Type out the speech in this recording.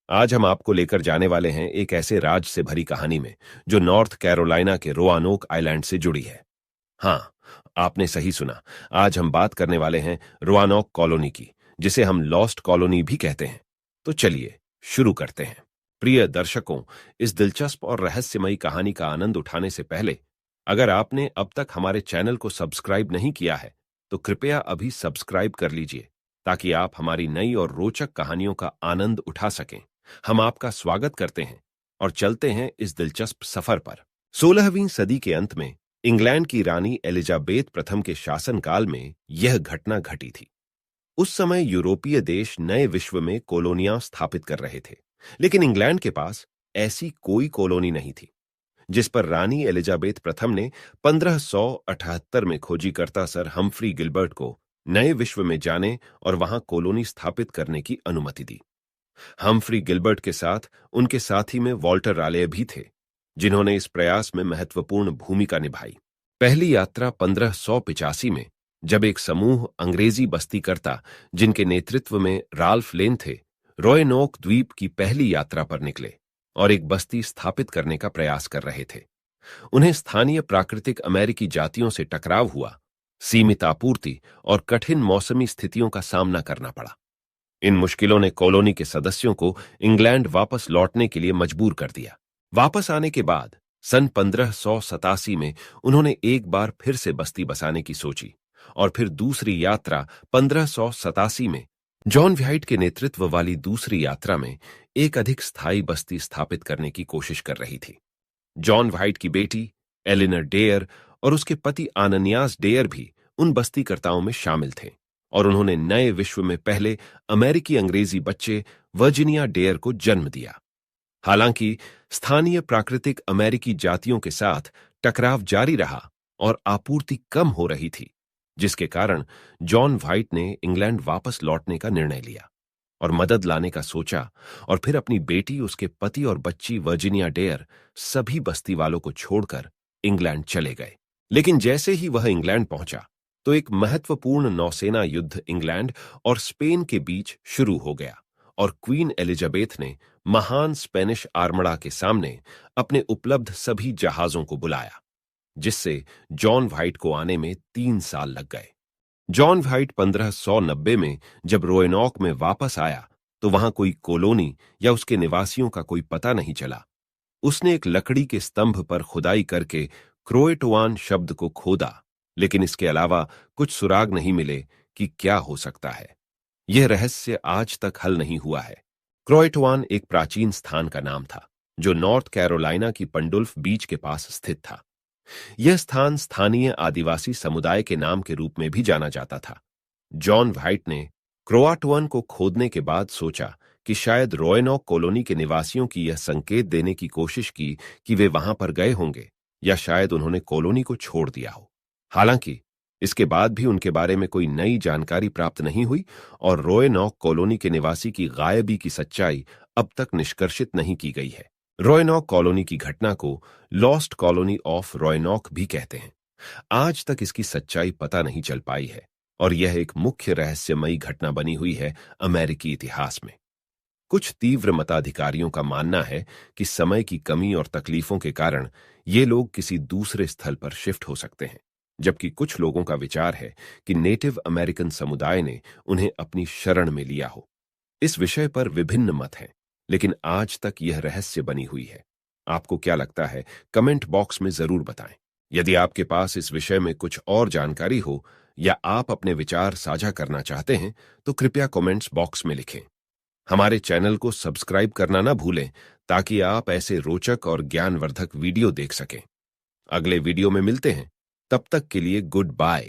आज हम आपको लेकर जाने वाले हैं एक ऐसे राज से भरी कहानी में जो नॉर्थ कैरोलिना के रोआनोक आइलैंड से जुड़ी है। हाँ, आपने सही सुना। आज हम बात करने वाले हैं रोआनोक कॉलोनी की, जिसे हम लॉस्ट कॉलोनी भी कहते हैं। तो चलिए शुरू करते हैं। प्रिय दर्शकों, इस दिलचस्प और रहस्यमयी कहानी का आनंद उठाने से पहले, अगर आपने अब तक हमारे चैनल को सब्सक्राइब नहीं किया है तो कृपया अभी सब्सक्राइब कर लीजिए, ताकि आप हमारी नई और रोचक कहानियों का आनंद उठा सकें। हम आपका स्वागत करते हैं और चलते हैं इस दिलचस्प सफर पर। 16वीं सदी के अंत में इंग्लैंड की रानी एलिजाबेथ प्रथम के शासनकाल में यह घटना घटी थी। उस समय यूरोपीय देश नए विश्व में कॉलोनियां स्थापित कर रहे थे, लेकिन इंग्लैंड के पास ऐसी कोई कॉलोनी नहीं थी, जिस पर रानी एलिजाबेथ प्रथम ने 1578 में खोजीकर्ता सर हम्फ्री गिलबर्ट को नए विश्व में जाने और वहां कॉलोनी स्थापित करने की अनुमति दी। हम्फ्री गिलबर्ट के साथ उनके साथी में वॉल्टर राले भी थे, जिन्होंने इस प्रयास में महत्वपूर्ण भूमिका निभाई। पहली यात्रा 1585 में, जब एक समूह अंग्रेजी बस्तीकर्ता, जिनके नेतृत्व में राल्फ लेन थे, रोएनोक द्वीप की पहली यात्रा पर निकले और एक बस्ती स्थापित करने का प्रयास कर रहे थे। उन्हें स्थानीय प्राकृतिक अमेरिकी जातियों से टकराव हुआ, सीमित आपूर्ति और कठिन मौसमी स्थितियों का सामना करना पड़ा। इन मुश्किलों ने कॉलोनी के सदस्यों को इंग्लैंड वापस लौटने के लिए मजबूर कर दिया। वापस आने के बाद सन 1587 में उन्होंने एक बार फिर से बस्ती बसाने की सोची और फिर दूसरी यात्रा 1587 में, जॉन व्हाइट के नेतृत्व वाली दूसरी यात्रा में, एक अधिक स्थायी बस्ती स्थापित करने की कोशिश कर रही थी। जॉन व्हाइट की बेटी एलिनर डेयर और उसके पति आननियास डेयर भी उन बस्तीकर्ताओं में शामिल थे और उन्होंने नए विश्व में पहले अमेरिकी अंग्रेजी बच्चे वर्जीनिया डेयर को जन्म दिया। हालांकि स्थानीय प्राकृतिक अमेरिकी जातियों के साथ टकराव जारी रहा और आपूर्ति कम हो रही थी, जिसके कारण जॉन व्हाइट ने इंग्लैंड वापस लौटने का निर्णय लिया और मदद लाने का सोचा, और फिर अपनी बेटी, उसके पति और बच्ची वर्जीनिया डेयर सभी बस्ती वालों को छोड़कर इंग्लैंड चले गए। लेकिन जैसे ही वह इंग्लैंड पहुंचा तो एक महत्वपूर्ण नौसेना युद्ध इंग्लैंड और स्पेन के बीच शुरू हो गया और क्वीन एलिजाबेथ ने महान स्पेनिश आर्मड़ा के सामने अपने उपलब्ध सभी जहाजों को बुलाया, जिससे जॉन व्हाइट को आने में 3 साल लग गए। जॉन व्हाइट 1590 में जब रोएनॉक में वापस आया तो वहां कोई कॉलोनी या उसके निवासियों का कोई पता नहीं चला। उसने एक लकड़ी के स्तंभ पर खुदाई करके क्रोएटोआन शब्द को खोदा, लेकिन इसके अलावा कुछ सुराग नहीं मिले कि क्या हो सकता है। यह रहस्य आज तक हल नहीं हुआ है। क्रोएटोआन एक प्राचीन स्थान का नाम था, जो नॉर्थ कैरोलिना की पंडुल्फ बीच के पास स्थित था। यह स्थान स्थानीय आदिवासी समुदाय के नाम के रूप में भी जाना जाता था। जॉन व्हाइट ने क्रोआटोआन को खोदने के बाद सोचा कि शायद रोएनॉक कॉलोनी के निवासियों की यह संकेत देने की कोशिश की कि वे वहां पर गए होंगे, या शायद उन्होंने कॉलोनी को छोड़ दिया हो। हालांकि इसके बाद भी उनके बारे में कोई नई जानकारी प्राप्त नहीं हुई और रोएनॉक कॉलोनी के निवासी की गायबी की सच्चाई अब तक निष्कर्षित नहीं की गई है। रोएनॉक कॉलोनी की घटना को लॉस्ट कॉलोनी ऑफ रोएनॉक भी कहते हैं। आज तक इसकी सच्चाई पता नहीं चल पाई है और यह एक मुख्य रहस्यमयी घटना बनी हुई है अमेरिकी इतिहास में। कुछ तीव्र मताधिकारियों का मानना है कि समय की कमी और तकलीफों के कारण ये लोग किसी दूसरे स्थल पर शिफ्ट हो सकते हैं, जबकि कुछ लोगों का विचार है कि नेटिव अमेरिकन समुदाय ने उन्हें अपनी शरण में लिया हो। इस विषय पर विभिन्न मत हैं, लेकिन आज तक यह रहस्य बनी हुई है। आपको क्या लगता है, कमेंट बॉक्स में जरूर बताएं। यदि आपके पास इस विषय में कुछ और जानकारी हो या आप अपने विचार साझा करना चाहते हैं तो कृपया कमेंट्स बॉक्स में लिखें। हमारे चैनल को सब्सक्राइब करना ना भूलें, ताकि आप ऐसे रोचक और ज्ञानवर्धक वीडियो देख सकें। अगले वीडियो में मिलते हैं, तब तक के लिए गुड बाय।